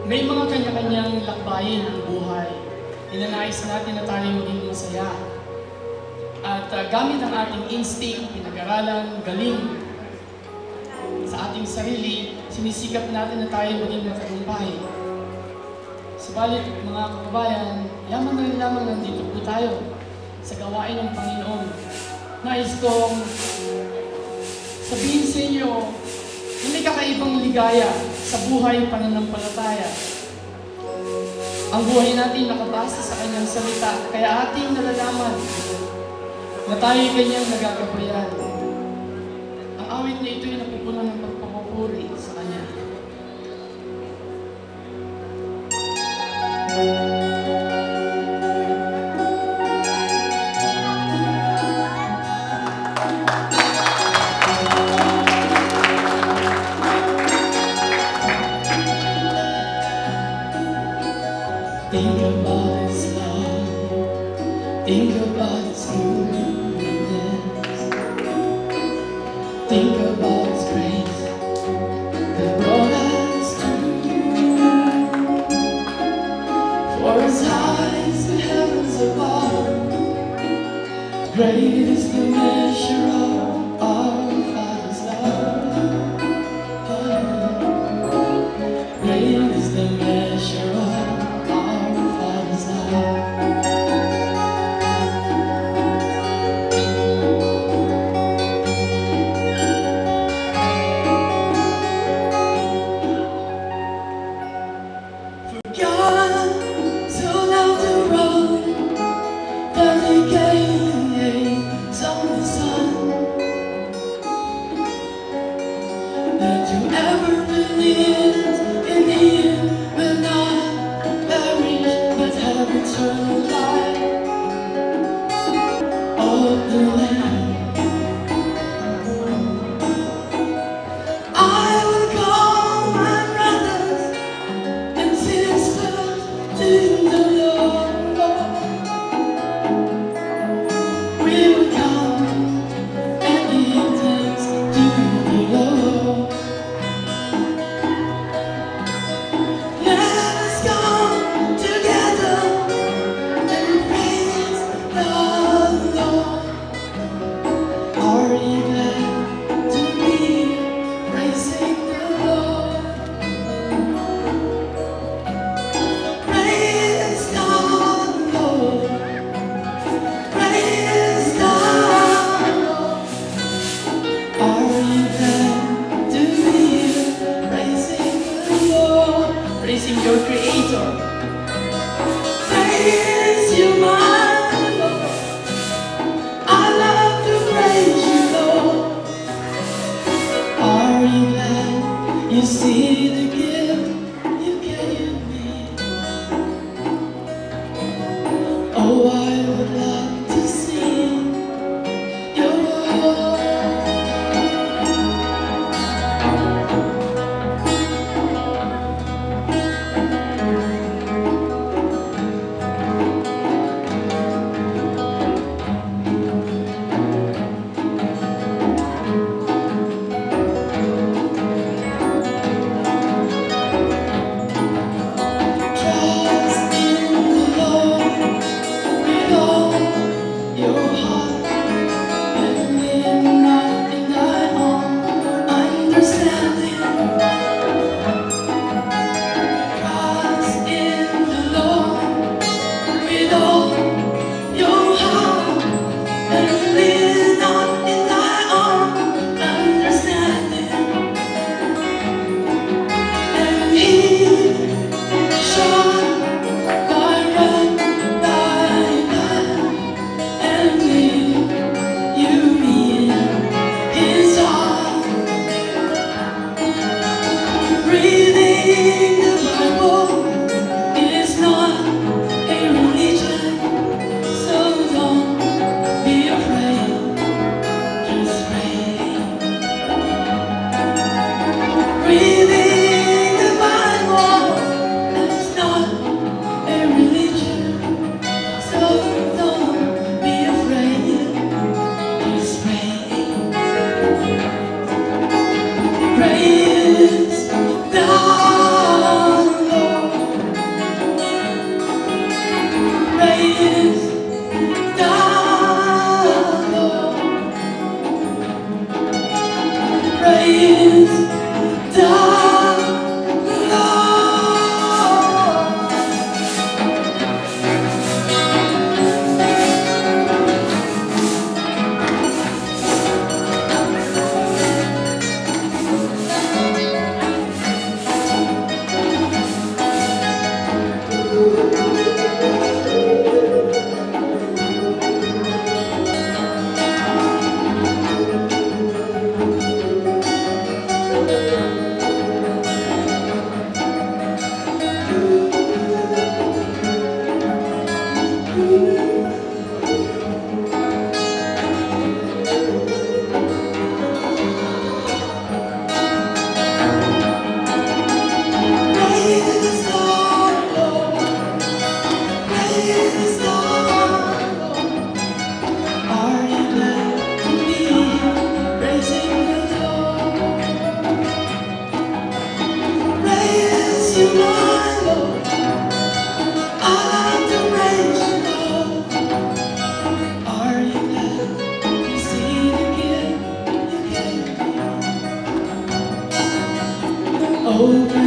May mga kanya-kanyang lakbayin ang buhay. Ninanais natin na tayo maging masaya. At gamit ang ating instinct, pinag-aralan, galing sa ating sarili, sinisikap natin na tayo maging matagumpay. Subalit mga kababayan, yaman na rin lamang nandito po tayo sa gawain ng Panginoon. Nais kong sabihin sa inyo na may kakaibang ligaya sa buhay pananampalataya. Ang buhay natin nakabasa sa kanyang salita, kaya ating nalalaman na tayo'y kanyang nagagabayan. Ang awit na ito'y napupunan ng pagpapupuri sa kanya. Think about His love, think about His goodness, think about His grace that brought us through. For as high as the heavens above, great is the measure of our Father's love. Great is the measure of praising your Creator. Praise you, my Lord. I love to praise you, Lord. Are you glad you see the gift you gave me? Oh, I would love to sing your word. Praise the you, my Lord. I like to praise you, Lord. Are you glad you see again? You gave me over